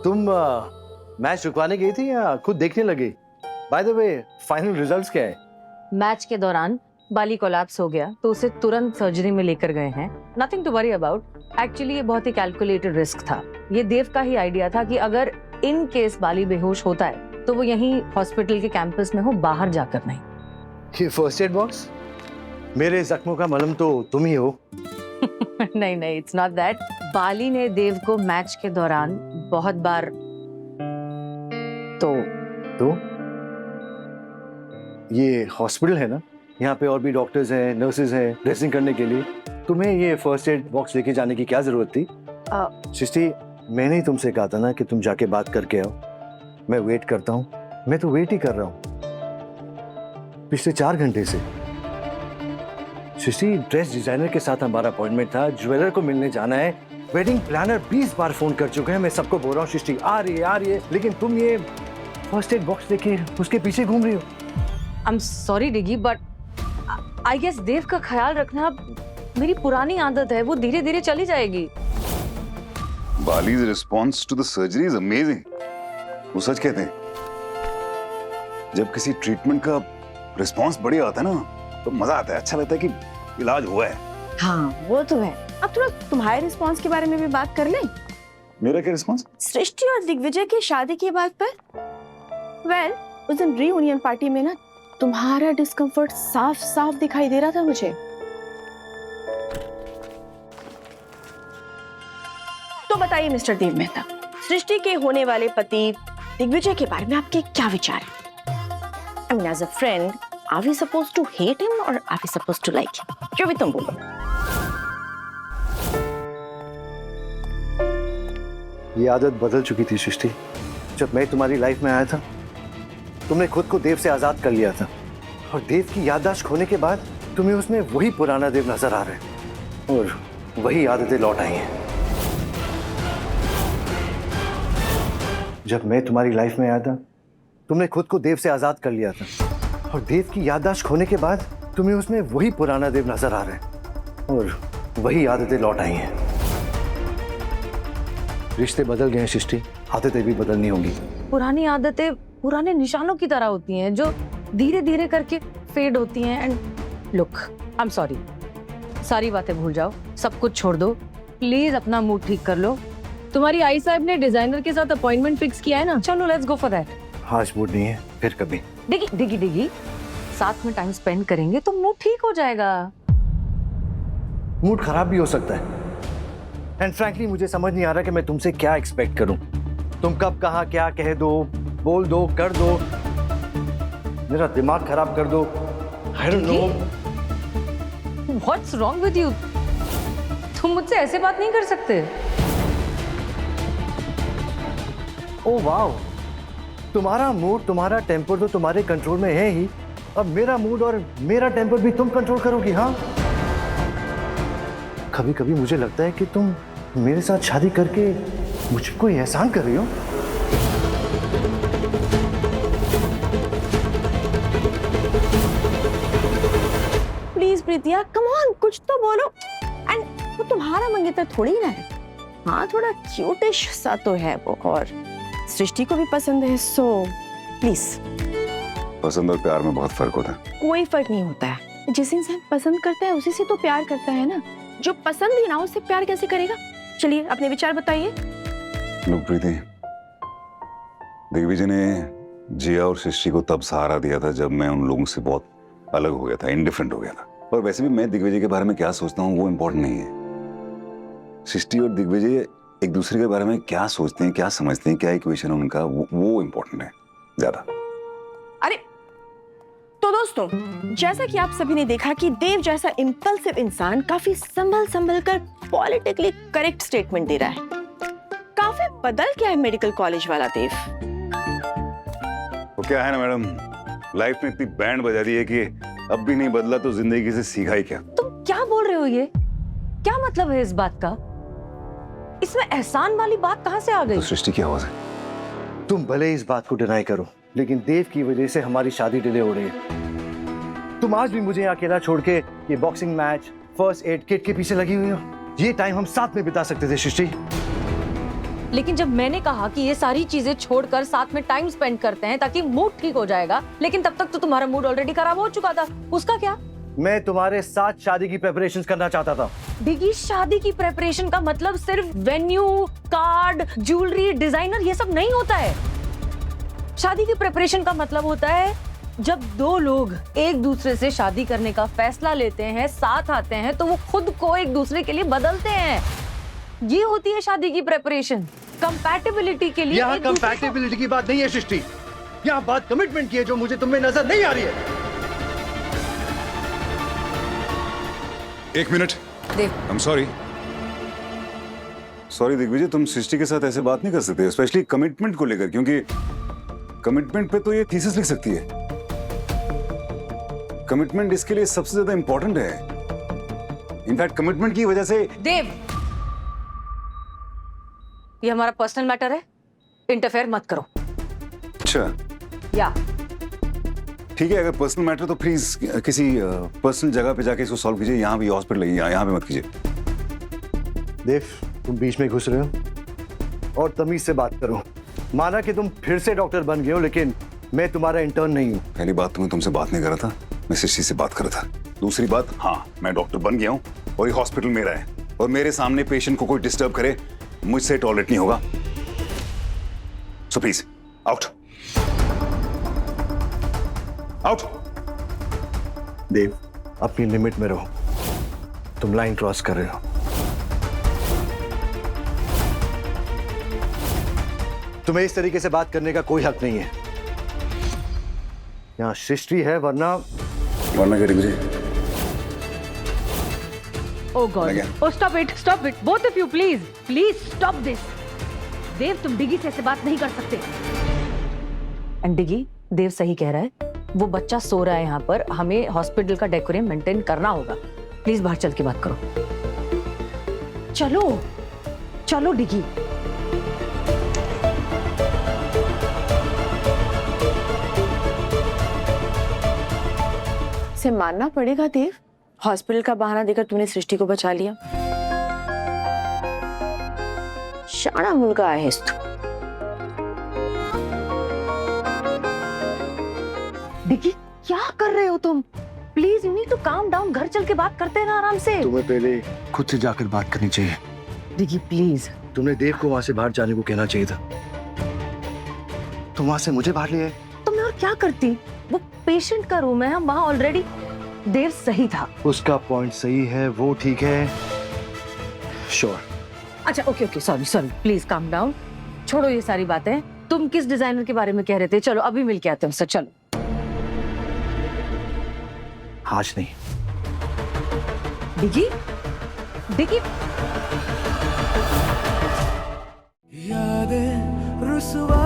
तुम मैच रुकवाने गई थी या खुद देखने लगी? By the way, final results क्या है? मैच के दौरान बाली कोलैप्स हो गया तो उसे तुरंत सर्जरी में लेकर गए हैं। Nothing to worry about. Actually ये बहुत ही कैलकुलेटेड रिस्क था। ये देव का ही आइडिया था कि अगर इन केस बाली बेहोश होता है तो वो यहीं हॉस्पिटल के कैंपस में हो, बाहर जाकर नहीं। ये फर्स्ट एड बॉक्स? मेरे जख्मों का मलहम तो तुम ही हो। नहीं नहीं, इट्स नॉट दैट। बाली ने देव को मैच के दौरान बहुत बार तो ये हॉस्पिटल है ना, यहाँ पे और भी डॉक्टर्स हैं, नर्सेज हैं ड्रेसिंग करने के लिए। तुम्हें ये फर्स्ट एड बॉक्स लेके जाने की क्या जरूरत थी? सृष्टि, मैंने ही तुमसे कहा था ना कि तुम जाके बात करके आओ। मैं वेट करता हूँ, मैं तो वेट ही कर रहा हूँ पिछले 4 घंटे से। सृष्टि, ड्रेस डिजाइनर के साथ हमारा अपॉइंटमेंट था, ज्वेलर को मिलने जाना है, वेडिंग प्लानर 20 बार फोन कर चुके हैं, मैं सबको बोल रहा हूँ सृष्टि आ रही है, लेकिन तुम ये फर्स्ट एड बॉक्स लेके उसके पीछे घूम रही हो। I'm sorry degree, but I guess देव का ख्याल रखना मेरी पुरानी आदत है, वो धीरे धीरे चली जाएगी। Bali's response to the surgery is amazing. वो सच कहते हैं, जब किसी ट्रीटमेंट का रिस्पॉन्स बढ़िया आता है ना तो मजा आता है, अच्छा लगता है कि इलाज हुआ है। हाँ वो तो है। अब थोड़ा तुम्हारे रिस्पॉन्स के बारे में भी बात कर लें। मेरा क्या रिस्पॉन्स? सृष्टि और दिग्विजय की शादी की बात पर वेल, उस दिन रीयूनियन पार्टी में ना तुम्हारा डिस्कम्फर्ट साफ साफ दिखाई दे रहा था मुझे। तो बताइए मिस्टर देव मेहता, सृष्टि के होने वाले पति दिग्विजय के बारे में आपके क्या विचार हैं? I mean, as a friend, are we supposed to hate him or are we supposed to like him? जो भी तुम बोलो। ये आदत बदल चुकी थी सृष्टि। जब मैं तुम्हारी लाइफ में आया था, तुमने खुद को देव से आजाद कर लिया था, और देव की याददाश्त खोने के बाद तुम्हें उसमें वही पुराना देव नजर आ रहा है और वही आदतें लौट आई हैं। जब मैं तुम्हारी लाइफ में आया था, तुमने खुद को देव से आजाद कर लिया था, और देव की याददाश्त खोने के बाद तुम्हें उसमें वही पुराना देव नजर आ रहा है और वही आदतें लौट आई हैं। रिश्ते बदल गए हैं सृष्टि, आदतें भी बदलनी होंगी। पुरानी आदतें पुराने निशानों की तरह होती हैं जो धीरे धीरे करके फेड होती हैं। And look, I am sorry, सारी बातें भूल जाओ, सब कुछ छोड़ दो, प्लीज अपना मूड ठीक कर लो। तुम्हारी आई साहब ने डिजाइनर के साथ अपॉइंटमेंट फिक्स किया है ना, चलो लेट्स गो फॉर दैट। आज मूड नहीं है, फिर कभी। डिगी साथ में टाइम स्पेंड करेंगे तो मूड ठीक हो जाएगा। मूड खराब भी हो सकता है, एंड फ्रैंकली मुझे समझ नहीं आ रहा कि मैं तुमसे क्या एक्सपेक्ट करूं। तुम कब कहाँ क्या कह दो, बोल दो, कर दो, मेरा दिमाग खराब कर दो। I don't know. What's wrong with you? तुम मुझसे ऐसे बात नहीं कर सकते। ओह वाओ, तुम्हारा मूड, तुम्हारा टेम्पर तो तुम्हारे कंट्रोल में है ही, अब मेरा मूड और मेरा टेम्पर भी तुम कंट्रोल करोगी? हाँ, कभी कभी मुझे लगता है कि तुम मेरे साथ शादी करके मुझ पर कोई एहसान कर रही हो। प्लीज प्रीतिया, कम ऑन, कुछ तो बोलो। एंड वो तुम्हारा मंगेतर थोड़ी ना है। हाँ, थोड़ा क्यूटिश सा तो है वो, और सृष्टि को भी पसंद है, सो प्लीज। पसंद और प्यार में बहुत फर्क होता है। कोई फर्क नहीं होता है, जिस इंसान पसंद करता है उसी से तो प्यार करता है ना। जो पसंद ही ना उससे प्यार कैसे करेगा? चलिए अपने विचार बताइए। लोग प्रीति, दिग्विजय ने जिया और सृष्टि को तब सहारा दिया था जब मैं उन लोगों से बहुत अलग हो गया था, इंडिफरेंट हो गया था। और वैसे भी मैं दिग्विजय के बारे में क्या सोचता हूँ वो इम्पोर्टेंट नहीं है। सृष्टि और दिग्विजय एक दूसरे के बारे में क्या सोचते हैं, क्या समझते हैं, क्या इक्वेशन है उनका, वो इम्पोर्टेंट है ज्यादा। अरे तो दोस्तों, जैसा कि आप सभी ने देखा कि देव जैसा इम्पल्सिव इंसान काफी संभल कर पॉलिटिकली करेक्ट स्टेटमेंट दे रहा है। काफी बदल गया है मेडिकल कॉलेज वाला देव। वो क्या है ना मैडम, लाइफ में इतनी बैंड बजा दी है कि अब भी नहीं बदला तो जिंदगी से सीखा ही क्या। तुम क्या बोल रहे हो? ये क्या मतलब है इस बात का? इसमें एहसान वाली बात कहाँ से आ गई? तो सृष्टि की आवाज है। तुम भले इस बात को डिनाई करो, लेकिन देव की वजह से हमारी शादी डिले हो रही है। तुम आज भी मुझे अकेला छोड़ के ये boxing match, first aid kit के पीछे लगी हुई हो। ये टाइम हम साथ में बिता सकते थे सृष्टि। लेकिन जब मैंने कहा कि ये सारी चीजें छोड़कर साथ में टाइम स्पेंड करते हैं ताकि मूड ठीक हो जाएगा, लेकिन तब तक तो तुम्हारा मूड ऑलरेडी खराब हो चुका था। उसका क्या? मैं तुम्हारे साथ शादी की प्रेपरेशंस करना चाहता था। डिगी, शादी की प्रेपरेशन का मतलब सिर्फ वेन्यू, कार्ड, ज्वेलरी, डिजाइनर ये सब नहीं होता है। शादी की प्रेपरेशन का मतलब होता है जब दो लोग एक दूसरे से शादी करने का फैसला लेते हैं, साथ आते हैं, तो वो खुद को एक दूसरे के लिए बदलते हैं। ये होती है शादी की प्रेपरेशन। कंपैटिबिलिटी के लिए यहाँ कंपैटिबिलिटी की बात नहीं है सृष्टि, यहाँ बात कमिटमेंट की है जो मुझे तुम में नजर नहीं आ रही है। एक minute, Dev, I am sorry Digvijay, तुम सृष्टि के साथ ऐसे बात नहीं कर सकते, स्पेशली कमिटमेंट को लेकर, क्योंकि कमिटमेंट पे तो ये थीसिस लिख सकती है। कमिटमेंट इसके लिए सबसे ज्यादा इंपॉर्टेंट है। इनफैक्ट कमिटमेंट की वजह से। देव, ये हमारा पर्सनल मैटर है, इंटरफेयर मत करो। अच्छा, या ठीक है, अगर पर्सनल मैटर तो प्लीज किसी पर्सनल जगह पे जाके इसको सॉल्व कीजिए। यहाँ भी हॉस्पिटल है, यहाँ पे मत कीजिए। देव, तुम बीच में घुस रहे हो और तमीज से बात करो। माना कि तुम फिर से डॉक्टर बन गए हो, लेकिन मैं तुम्हारा इंटर्न नहीं हूँ। पहली बात तो मैं तुमसे बात नहीं कर रहा था, मैं सृष्टि से बात कर रहा था। दूसरी बात, हाँ, मैं डॉक्टर बन गया हूँ और ये हॉस्पिटल मेरा है, और मेरे सामने पेशेंट को कोई डिस्टर्ब करे मुझसे टॉलरेट नहीं होगा। So please out, out. Dev, अपनी लिमिट में रहो, तुम लाइन क्रॉस कर रहे हो। तुम्हें इस तरीके से बात करने का कोई हक नहीं है। यहाँ सृष्टि है, वरना क्या degree? Oh God! Oh, stop it! Stop it! Both of you, please, please stop this. देव, तुम डिगी से ऐसे बात नहीं कर सकते। एंड डिगी, देव सही कह रहा है, वो बच्चा सो रहा है यहाँ पर, हमें हॉस्पिटल का डेकोरम मेंटेन करना होगा। प्लीज बाहर चल के बात करो। चलो, चलो डिगी। से मानना पड़ेगा देव, हॉस्पिटल का बहाना देकर तूने सृष्टि को बचा लिया। शाना मुलगा है तू। डिगी, क्या कर रहे हो तुम? Please, you need to calm down. घर चल के बात करते हैं ना आराम से। तुम्हें पहले खुद से जाकर बात करनी चाहिए। डिगी प्लीज। तुमने देव को वहां से बाहर जाने को कहना चाहिए था। तुम वहां से मुझे बाहर ले आए। तो मैं और क्या करती? वो पेशेंट का रूम है, हम वहां ऑलरेडी। देव सही था। उसका पॉइंट सही है, वो ठीक है। श्योर। अच्छा, okay okay, sorry sorry, please calm down. छोड़ो ये सारी बातें। तुम किस डिजाइनर के बारे में कह रहे थे? चलो अभी मिल के आते हैं उससे। चलो। आज नहीं। डिगी, डिगी। यादें रुसवा